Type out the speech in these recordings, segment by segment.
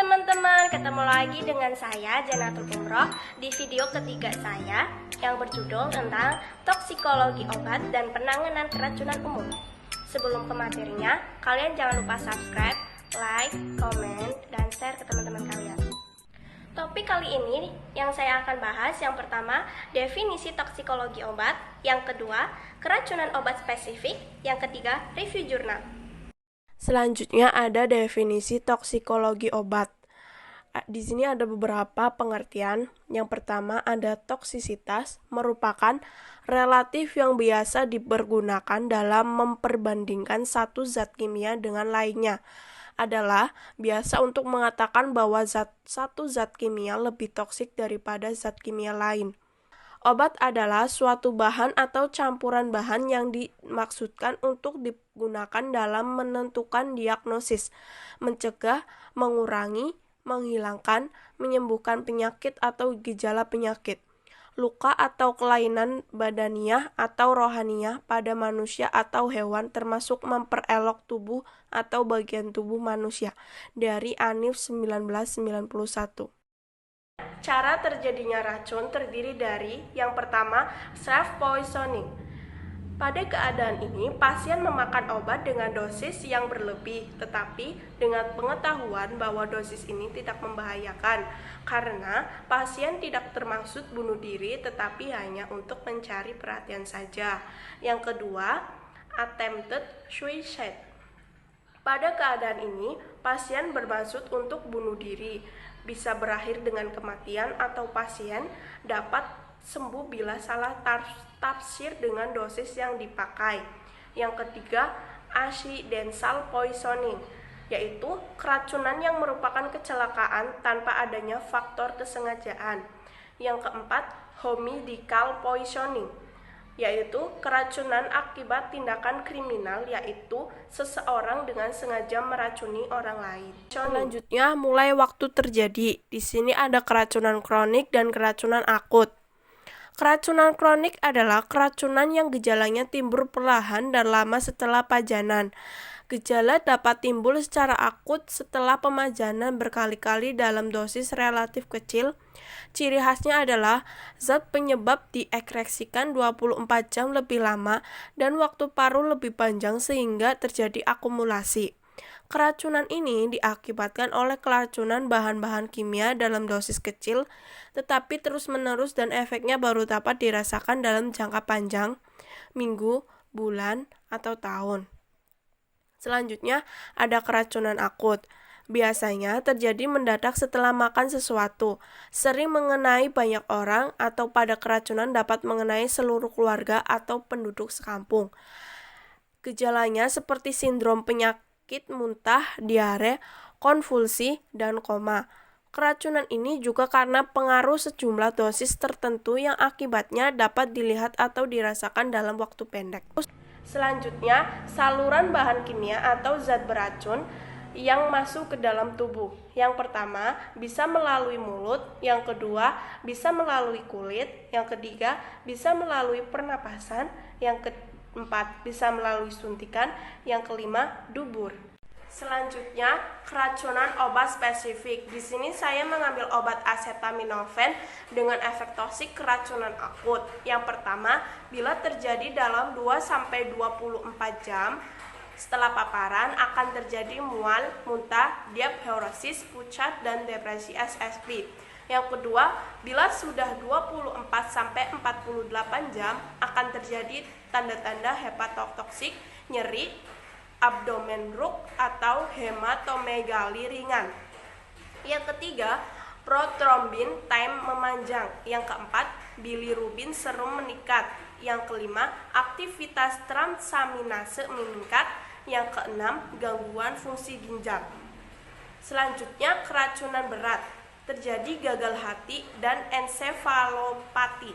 teman-teman, ketemu lagi dengan saya Janatul Umroh di video ketiga saya yang berjudul tentang toksikologi obat dan penanganan keracunan umum. Sebelum ke materinya, kalian jangan lupa subscribe, like, komen, dan share ke teman-teman kalian. Topik kali ini yang saya akan bahas, yang pertama definisi toksikologi obat, yang kedua keracunan obat spesifik, yang ketiga review jurnal. Selanjutnya ada definisi toksikologi obat. Di sini ada beberapa pengertian. Yang pertama ada toksisitas, merupakan relatif yang biasa dipergunakan dalam memperbandingkan satu zat kimia dengan lainnya. Adalah biasa untuk mengatakan bahwa satu zat kimia lebih toksik daripada zat kimia lain. Obat adalah suatu bahan atau campuran bahan yang dimaksudkan untuk digunakan dalam menentukan diagnosis, mencegah, mengurangi, menghilangkan, menyembuhkan penyakit atau gejala penyakit, luka atau kelainan badaniah atau rohaniah pada manusia atau hewan, termasuk memperelok tubuh atau bagian tubuh manusia, dari Anif 1991. Cara terjadinya racun terdiri dari yang pertama, self-poisoning. Pada keadaan ini, pasien memakan obat dengan dosis yang berlebih, tetapi dengan pengetahuan bahwa dosis ini tidak membahayakan, karena pasien tidak termaksud bunuh diri, tetapi hanya untuk mencari perhatian saja. Yang kedua, attempted suicide. Pada keadaan ini, pasien bermaksud untuk bunuh diri, bisa berakhir dengan kematian atau pasien dapat sembuh bila salah tafsir dengan dosis yang dipakai. Yang ketiga, accidental poisoning, yaitu keracunan yang merupakan kecelakaan tanpa adanya faktor kesengajaan. Yang keempat, homicidical poisoning, yaitu keracunan akibat tindakan kriminal, yaitu seseorang dengan sengaja meracuni orang lain. Selanjutnya, mulai waktu terjadi. Di sini ada keracunan kronik dan keracunan akut. Keracunan kronik adalah keracunan yang gejalanya timbul perlahan dan lama setelah pajanan. Gejala dapat timbul secara akut setelah pemajanan berkali-kali dalam dosis relatif kecil. Ciri khasnya adalah zat penyebab diekskresikan 24 jam lebih lama dan waktu paruh lebih panjang sehingga terjadi akumulasi. Keracunan ini diakibatkan oleh keracunan bahan-bahan kimia dalam dosis kecil, tetapi terus-menerus dan efeknya baru dapat dirasakan dalam jangka panjang, minggu, bulan, atau tahun. Selanjutnya ada keracunan akut. Biasanya terjadi mendadak setelah makan sesuatu, sering mengenai banyak orang, atau pada keracunan dapat mengenai seluruh keluarga atau penduduk sekampung. Gejalanya seperti sindrom penyakit muntah, diare, konvulsi, dan koma. Keracunan ini juga karena pengaruh sejumlah dosis tertentu yang akibatnya dapat dilihat atau dirasakan dalam waktu pendek. Selanjutnya, saluran bahan kimia atau zat beracun yang masuk ke dalam tubuh. Yang pertama, bisa melalui mulut, yang kedua, bisa melalui kulit, yang ketiga, bisa melalui pernapasan, yang keempat, bisa melalui suntikan, yang kelima, dubur. Selanjutnya, keracunan obat spesifik. Di sini saya mengambil obat acetaminophen dengan efek toksik keracunan akut. Yang pertama, bila terjadi dalam 2-24 jam setelah paparan akan terjadi mual, muntah, diapaurosis, pucat, dan depresi SSP. Yang kedua, bila sudah 24-48 jam akan terjadi tanda-tanda hepatotoksik, nyeri, abdomen bruk, atau hematomegali ringan. Yang ketiga, protrombin time memanjang. Yang keempat, bilirubin serum meningkat. Yang kelima, aktivitas transaminase meningkat. Yang keenam, gangguan fungsi ginjal. Selanjutnya, keracunan berat. Terjadi gagal hati dan ensefalopati.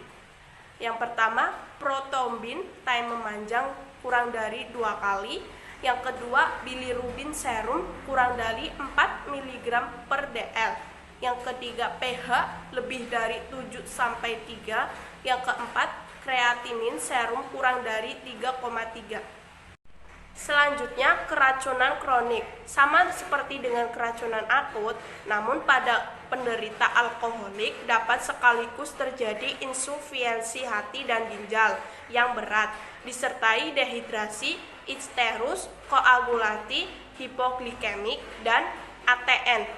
Yang pertama, protrombin time memanjang kurang dari 2 kali. Yang kedua, bilirubin serum kurang dari 4 mg per dl. Yang ketiga, pH lebih dari 7-3. Yang keempat, kreatinin serum kurang dari 3,3. Selanjutnya, keracunan kronik. Sama seperti dengan keracunan akut, namun pada penderita alkoholik dapat sekaligus terjadi insufiensi hati dan ginjal yang berat, disertai dehidrasi, iksterus, koagulasi, hipoglikemik, dan ATN.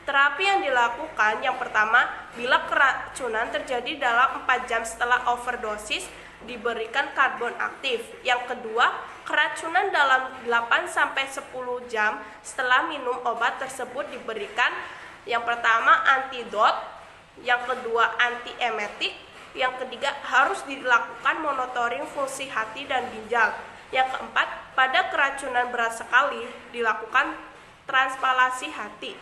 Terapi yang dilakukan yang pertama, bila keracunan terjadi dalam 4 jam setelah overdosis, diberikan karbon aktif. Yang kedua, keracunan dalam 8-10 jam setelah minum obat tersebut diberikan yang pertama antidot, yang kedua antiemetik, yang ketiga harus dilakukan monitoring fungsi hati dan ginjal. Yang keempat, pada keracunan berat sekali dilakukan transplantasi hati.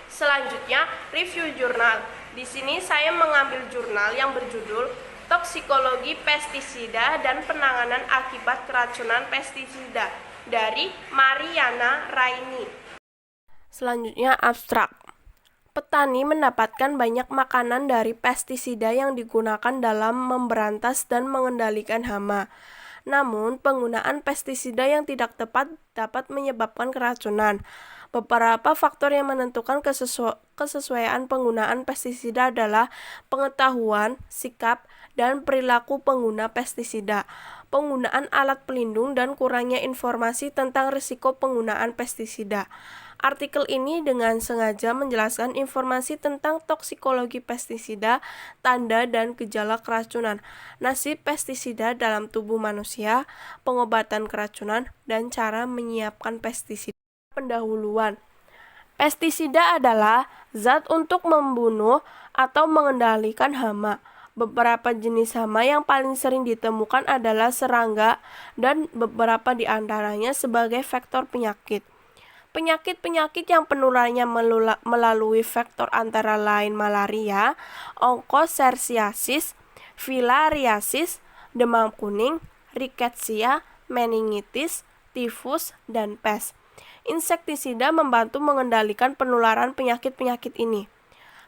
Selanjutnya, review jurnal. Di sini saya mengambil jurnal yang berjudul Toksikologi Pestisida dan Penanganan Akibat Keracunan Pestisida dari Mariana Raini. Selanjutnya, abstrak. Petani mendapatkan banyak makanan dari pestisida yang digunakan dalam memberantas dan mengendalikan hama. Namun, penggunaan pestisida yang tidak tepat dapat menyebabkan keracunan. Beberapa faktor yang menentukan kesesuaian penggunaan pestisida adalah pengetahuan, sikap, dan perilaku pengguna pestisida, penggunaan alat pelindung, dan kurangnya informasi tentang risiko penggunaan pestisida. Artikel ini dengan sengaja menjelaskan informasi tentang toksikologi pestisida, tanda dan gejala keracunan, nasib pestisida dalam tubuh manusia, pengobatan keracunan, dan cara menyiapkan pestisida. Pendahuluan. Pestisida adalah zat untuk membunuh atau mengendalikan hama. Beberapa jenis hama yang paling sering ditemukan adalah serangga dan beberapa di antaranya sebagai vektor penyakit. Penyakit-penyakit yang penularannya melalui vektor antara lain malaria, onkosersiasis, filariasis, demam kuning, rickettsia, meningitis, tifus, dan pes. Insektisida membantu mengendalikan penularan penyakit-penyakit ini.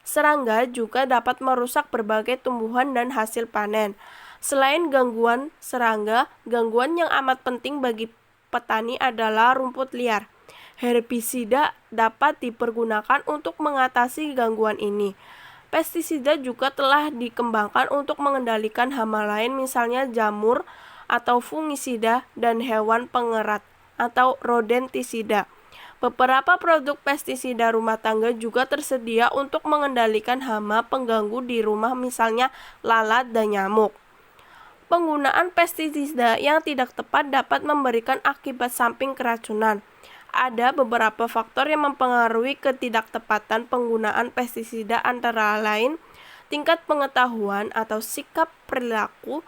Serangga juga dapat merusak berbagai tumbuhan dan hasil panen. Selain gangguan serangga, gangguan yang amat penting bagi petani adalah rumput liar. Herbisida dapat dipergunakan untuk mengatasi gangguan ini. Pestisida juga telah dikembangkan untuk mengendalikan hama lain, misalnya jamur atau fungisida dan hewan pengerat atau rodentisida. Beberapa produk pestisida rumah tangga juga tersedia untuk mengendalikan hama pengganggu di rumah, misalnya lalat dan nyamuk. Penggunaan pestisida yang tidak tepat dapat memberikan akibat samping keracunan. Ada beberapa faktor yang mempengaruhi ketidaktepatan penggunaan pestisida, antara lain tingkat pengetahuan atau sikap perilaku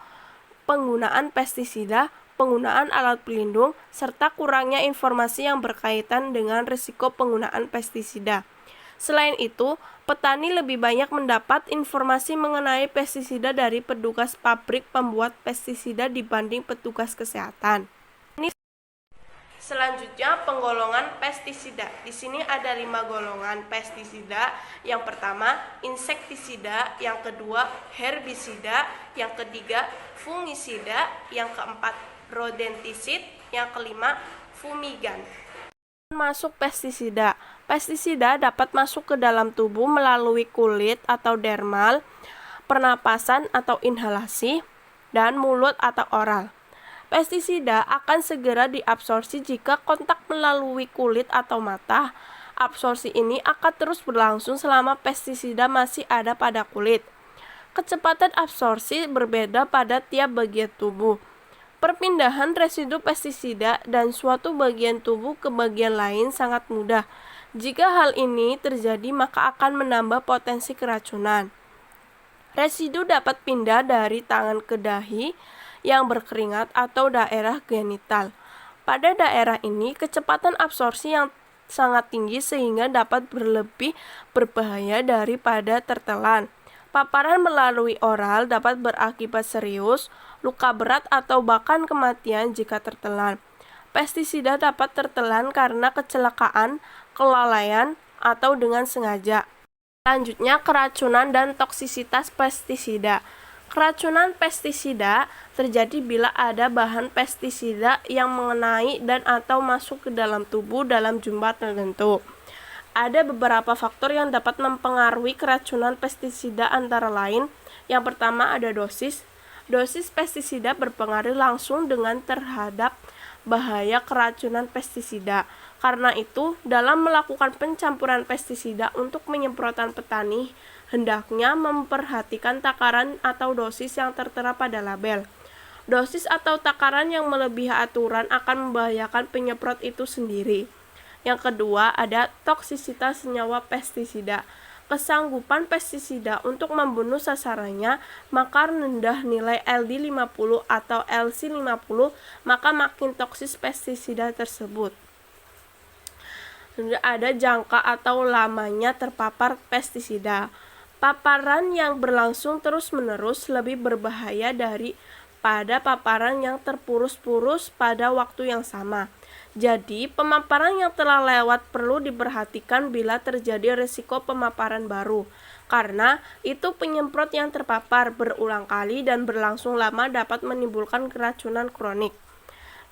penggunaan pestisida, penggunaan alat pelindung, serta kurangnya informasi yang berkaitan dengan risiko penggunaan pestisida. Selain itu, petani lebih banyak mendapat informasi mengenai pestisida dari petugas pabrik pembuat pestisida dibanding petugas kesehatan. Selanjutnya, penggolongan pestisida. Di sini ada 5 golongan pestisida. Yang pertama, insektisida, yang kedua, herbisida, yang ketiga, fungisida, yang keempat, rodentisid, yang kelima, fumigan. Masuk pestisida. Pestisida dapat masuk ke dalam tubuh melalui kulit atau dermal, pernapasan atau inhalasi, dan mulut atau oral. Pestisida akan segera diabsorpsi jika kontak melalui kulit atau mata. Absorpsi ini akan terus berlangsung selama pestisida masih ada pada kulit. Kecepatan absorpsi berbeda pada tiap bagian tubuh. Perpindahan residu pestisida dan suatu bagian tubuh ke bagian lain sangat mudah. Jika hal ini terjadi, maka akan menambah potensi keracunan. Residu dapat pindah dari tangan ke dahi yang berkeringat atau daerah genital. Pada daerah ini, kecepatan absorpsi yang sangat tinggi sehingga dapat berlebih berbahaya daripada tertelan. Paparan melalui oral dapat berakibat serius, luka berat, atau bahkan kematian jika tertelan. Pestisida dapat tertelan karena kecelakaan, kelalaian, atau dengan sengaja. Selanjutnya, keracunan dan toksisitas pestisida. Keracunan pestisida terjadi bila ada bahan pestisida yang mengenai dan atau masuk ke dalam tubuh dalam jumlah tertentu. Ada beberapa faktor yang dapat mempengaruhi keracunan pestisida antara lain. Yang pertama ada dosis. Dosis pestisida berpengaruh langsung dengan terhadap bahaya keracunan pestisida. Karena itu, dalam melakukan pencampuran pestisida untuk penyemprotan petani, hendaknya memperhatikan takaran atau dosis yang tertera pada label. Dosis atau takaran yang melebihi aturan akan membahayakan penyemprot itu sendiri. Yang kedua, ada toksisitas senyawa pestisida. Kesanggupan pestisida untuk membunuh sasarannya maka rendah nilai LD50 atau LC50, maka makin toksis pestisida tersebut. Ada jangka atau lamanya terpapar pestisida. Paparan yang berlangsung terus-menerus lebih berbahaya daripada paparan yang terpurus-purus pada waktu yang sama. Jadi, pemaparan yang telah lewat perlu diperhatikan bila terjadi risiko pemaparan baru. Karena itu penyemprot yang terpapar berulang kali dan berlangsung lama dapat menimbulkan keracunan kronik.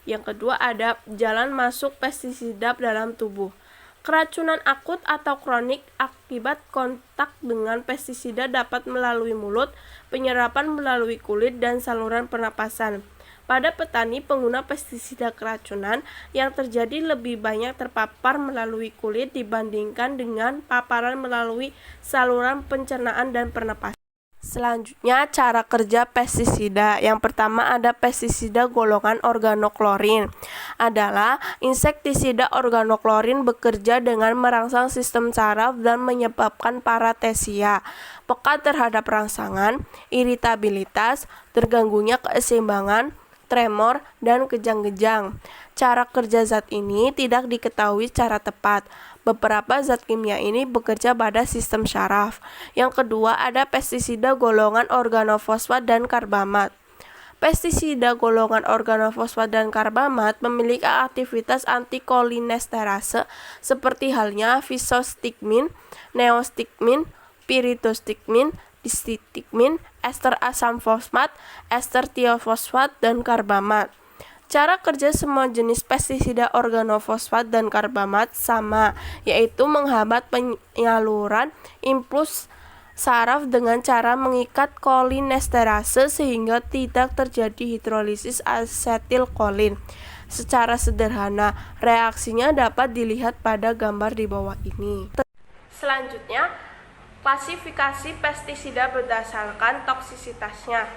Yang kedua ada jalan masuk pestisida dalam tubuh. Keracunan akut atau kronik akibat kontak dengan pestisida dapat melalui mulut, penyerapan melalui kulit, dan saluran pernapasan. Pada petani pengguna pestisida keracunan yang terjadi lebih banyak terpapar melalui kulit dibandingkan dengan paparan melalui saluran pencernaan dan pernapasan. Selanjutnya, cara kerja pestisida. Yang pertama ada pestisida golongan organoklorin. Adalah insektisida organoklorin bekerja dengan merangsang sistem saraf dan menyebabkan paratesia, peka terhadap rangsangan, iritabilitas, terganggunya keseimbangan, tremor, dan kejang-kejang. Cara kerja zat ini tidak diketahui secara tepat. Beberapa zat kimia ini bekerja pada sistem syaraf. Yang kedua ada pestisida golongan organofosfat dan karbamat. Pestisida golongan organofosfat dan karbamat memiliki aktivitas antikolinesterase seperti halnya fisostigmin, neostigmin, piritostigmin, distigmin, ester asam fosfat, ester tiofosfat, dan karbamat. Cara kerja semua jenis pestisida organofosfat dan karbamat sama, yaitu menghambat penyaluran impuls saraf dengan cara mengikat kolinesterase sehingga tidak terjadi hidrolisis asetilkolin. Secara sederhana, reaksinya dapat dilihat pada gambar di bawah ini. Selanjutnya, klasifikasi pestisida berdasarkan toksisitasnya.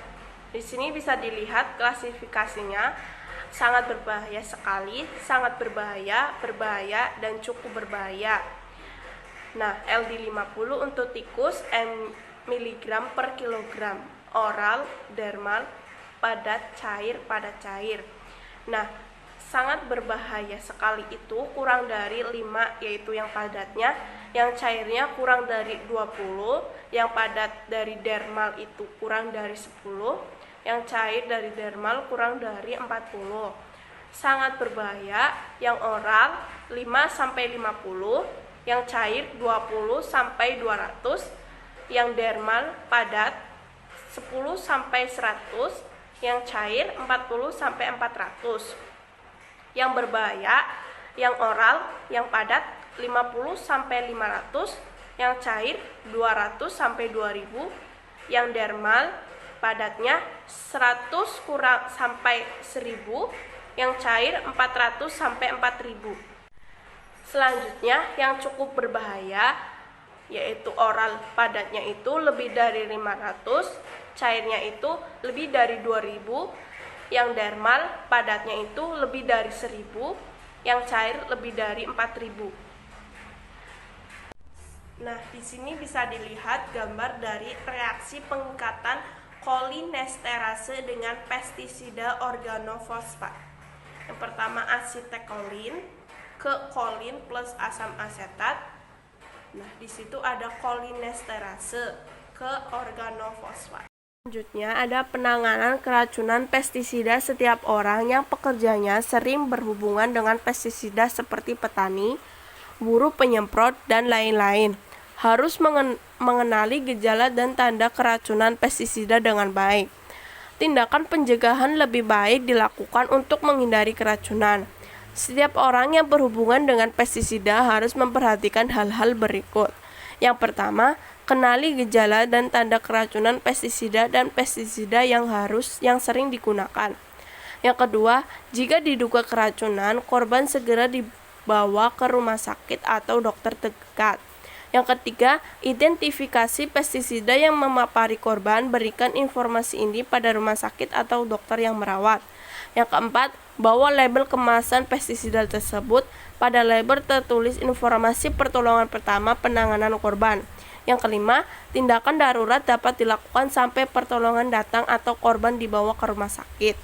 Di sini bisa dilihat klasifikasinya. Sangat berbahaya sekali, sangat berbahaya, berbahaya, dan cukup berbahaya. Nah, LD50 untuk tikus mg per kilogram, oral, dermal, padat, cair. Nah, sangat berbahaya sekali itu kurang dari 5, yaitu yang padatnya, yang cairnya kurang dari 20, yang padat dari dermal itu kurang dari 10, yang cair dari dermal kurang dari 40. Sangat berbahaya yang oral 5-50, yang cair 20-200, yang dermal padat 10-100, yang cair 40-400. Yang berbahaya yang oral, yang padat 50-500, yang cair 200-2000, yang dermal padatnya 100 kurang sampai 1000, yang cair 400-4000. Selanjutnya yang cukup berbahaya yaitu oral, padatnya itu lebih dari 500, cairnya itu lebih dari 2000, yang dermal padatnya itu lebih dari 1000, yang cair lebih dari 4000. Nah, di sini bisa dilihat gambar dari reaksi pengikatan kolinesterase dengan pestisida organofosfat. Yang pertama asetekolin ke kolin plus asam asetat. Nah, di situ ada kolinesterase ke organofosfat. Selanjutnya ada penanganan keracunan pestisida setiap orang yang pekerjanya sering berhubungan dengan pestisida seperti petani, buruh penyemprot, dan lain-lain. harus mengenali gejala dan tanda keracunan pestisida dengan baik. Tindakan pencegahan lebih baik dilakukan untuk menghindari keracunan. Setiap orang yang berhubungan dengan pestisida harus memperhatikan hal-hal berikut. Yang pertama, kenali gejala dan tanda keracunan pestisida dan pestisida yang sering digunakan. Yang kedua, jika diduga keracunan, korban segera dibawa ke rumah sakit atau dokter terdekat. Yang ketiga, identifikasi pestisida yang memapari korban, berikan informasi ini pada rumah sakit atau dokter yang merawat. Yang keempat, bawa label kemasan pestisida tersebut. Pada label tertulis informasi pertolongan pertama penanganan korban. Yang kelima, tindakan darurat dapat dilakukan sampai pertolongan datang atau korban dibawa ke rumah sakit.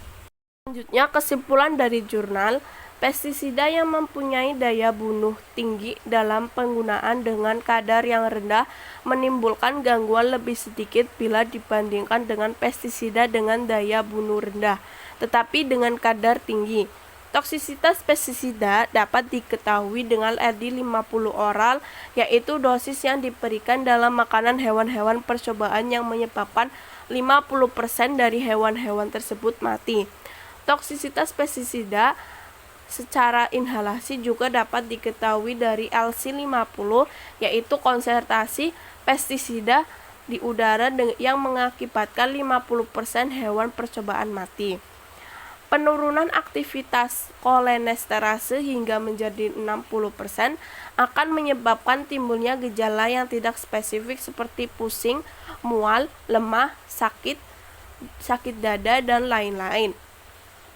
Selanjutnya, kesimpulan dari jurnal, pestisida yang mempunyai daya bunuh tinggi dalam penggunaan dengan kadar yang rendah menimbulkan gangguan lebih sedikit bila dibandingkan dengan pestisida dengan daya bunuh rendah, tetapi dengan kadar tinggi. Toksisitas pestisida dapat diketahui dengan RD50 oral, yaitu dosis yang diberikan dalam makanan hewan-hewan percobaan yang menyebabkan 50% dari hewan-hewan tersebut mati. Toksisitas pestisida secara inhalasi juga dapat diketahui dari LC50, yaitu konsentrasi pestisida di udara yang mengakibatkan 50% hewan percobaan mati. Penurunan aktivitas kolinesterase hingga menjadi 60% akan menyebabkan timbulnya gejala yang tidak spesifik seperti pusing, mual, lemah, sakit dada, dan lain-lain.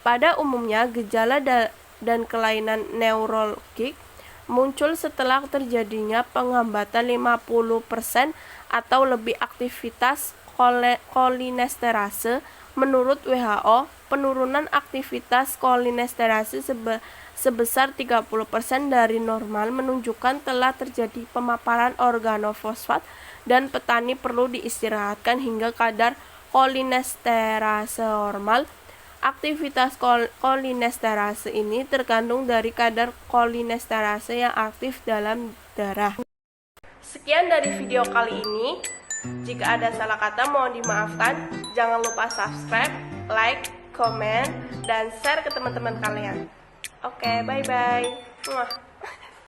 Pada umumnya, gejala dan kelainan neurologik muncul setelah terjadinya penghambatan 50% atau lebih aktivitas kolinesterase. Menurut WHO, penurunan aktivitas kolinesterase sebesar 30% dari normal menunjukkan telah terjadi pemaparan organofosfat dan petani perlu diistirahatkan hingga kadar kolinesterase normal. Aktivitas kolinesterase ini tergantung dari kadar kolinesterase yang aktif dalam darah. Sekian dari video kali ini. Jika ada salah kata mohon dimaafkan. Jangan lupa subscribe, like, komen, dan share ke teman-teman kalian. Oke, bye-bye.